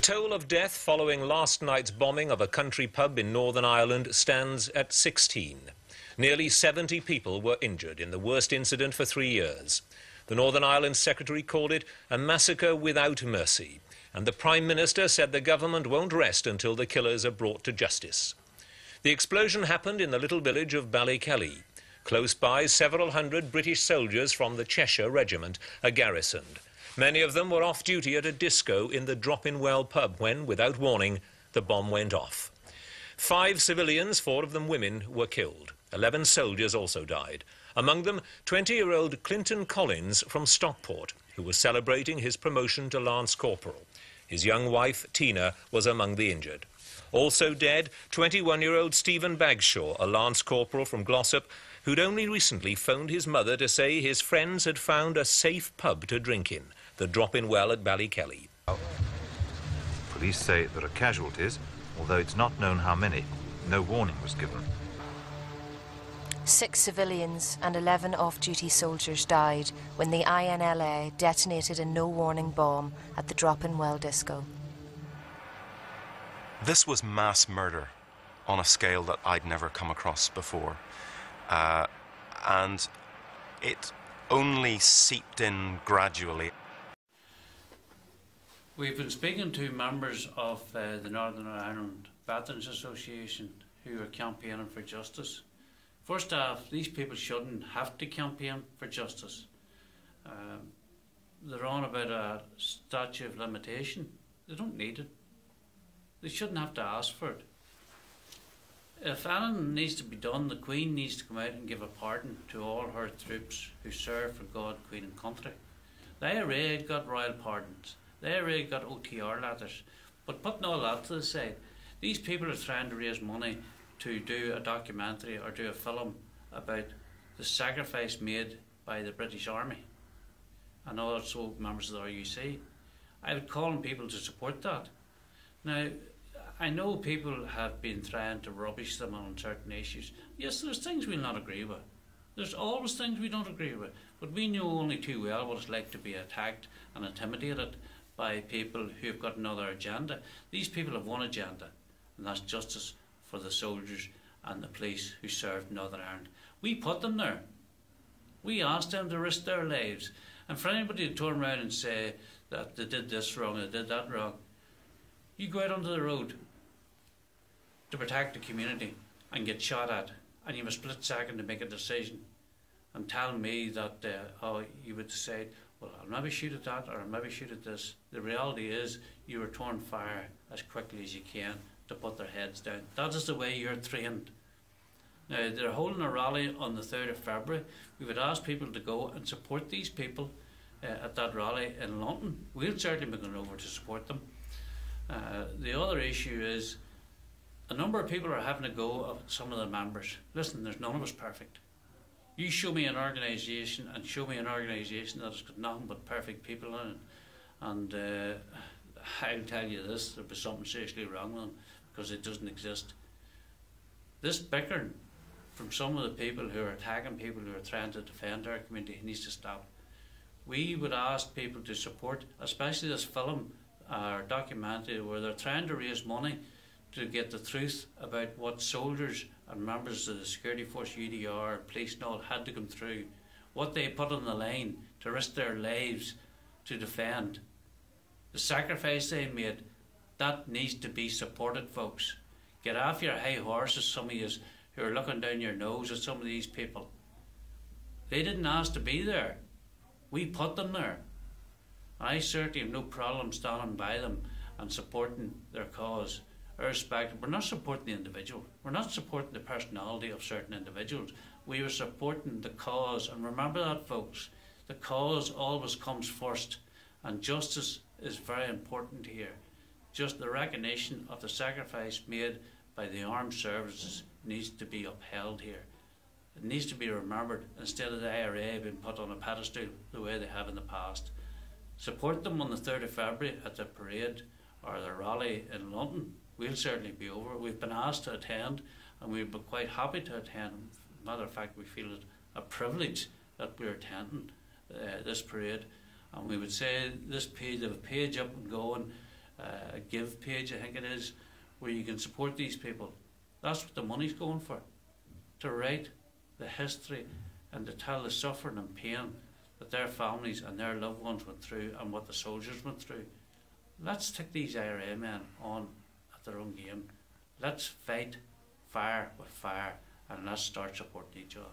toll of death following last night's bombing of a country pub in Northern Ireland stands at 16. Nearly 70 people were injured in the worst incident for 3 years. The Northern Ireland Secretary called it a massacre without mercy, and the Prime Minister said the government won't rest until the killers are brought to justice. The explosion happened in the little village of Ballykelly. Close by, several hundred British soldiers from the Cheshire Regiment are garrisoned. Many of them were off duty at a disco in the Drop-in-Well pub when, without warning, the bomb went off. 5 civilians, 4 of them women, were killed. 11 soldiers also died. Among them, 20-year-old Clinton Collins from Stockport, who was celebrating his promotion to Lance Corporal. His young wife, Tina, was among the injured. Also dead, 21-year-old Stephen Bagshaw, a Lance Corporal from Glossop, who'd only recently phoned his mother to say his friends had found a safe pub to drink in, the Drop-in-Well at Ballykelly. Police say there are casualties, although it's not known how many. No warning was given. 6 civilians and 11 off-duty soldiers died when the INLA detonated a no-warning bomb at the Drop-in-Well disco. This was mass murder on a scale that I'd never come across before. And it only seeped in gradually. We've been speaking to members of the Northern Ireland Veterans Association who are campaigning for justice. First off, these people shouldn't have to campaign for justice. They're on about a statute of limitation. They don't need it. They shouldn't have to ask for it. If anything needs to be done, the Queen needs to come out and give a pardon to all her troops who serve for God, Queen and country. The IRA got royal pardons. The IRA got OTR letters. But putting all that to the side, these people are trying to raise money to do a documentary or do a film about the sacrifice made by the British Army and also members of the RUC. I would call on people to support that. Now, I know people have been trying to rubbish them on certain issues. Yes, there's things we'll not agree with. There's always things we don't agree with. But we know only too well what it's like to be attacked and intimidated by people who've got another agenda. These people have one agenda, and that's justice for the soldiers and the police who served Northern Ireland. We put them there. We asked them to risk their lives. And for anybody to turn around and say that they did this wrong, they did that wrong, you go out onto the road to protect the community and get shot at, and you have a split second to make a decision and tell me that you would say, well, I'll maybe shoot at that or I'll maybe shoot at this. The reality is you return fire as quickly as you can to put their heads down. That is the way you're trained. Now, they're holding a rally on the 3rd of February. We would ask people to go and support these people at that rally in London. We'll certainly be going over to support them. The other issue is a number of people are having a go at some of the members. Listen, there's none of us perfect. You show me an organisation and show me an organisation that has got nothing but perfect people in it, and I'll tell you this, there'll be something seriously wrong with them because it doesn't exist. This bickering from some of the people who are attacking people who are trying to defend our community needs to stop. We would ask people to support, especially this film or documentary where they're trying to raise money to get the truth about what soldiers and members of the security force, UDR, police and all had to come through, what they put on the line to risk their lives to defend. The sacrifice they made, that needs to be supported, folks. Get off your high horses, some of you who are looking down your nose at some of these people. They didn't ask to be there. We put them there. I certainly have no problem standing by them and supporting their cause. Irrespective, we're not supporting the individual. We're not supporting the personality of certain individuals. We are supporting the cause. And remember that, folks. The cause always comes first. And justice is very important here. Just the recognition of the sacrifice made by the armed services needs to be upheld here. It needs to be remembered instead of the IRA being put on a pedestal the way they have in the past. Support them on the 3rd of February at the parade or the rally in London. We'll certainly be over. We've been asked to attend and we'd be quite happy to attend. Matter of fact, we feel it a privilege that we're attending this parade. And we would say this page, the page up and going, a give page, I think it is, where you can support these people. That's what the money's going for, to write the history and to tell the suffering and pain that their families and their loved ones went through and what the soldiers went through. Let's take these IRA men on at their own game. Let's fight fire with fire, and let's start supporting each other.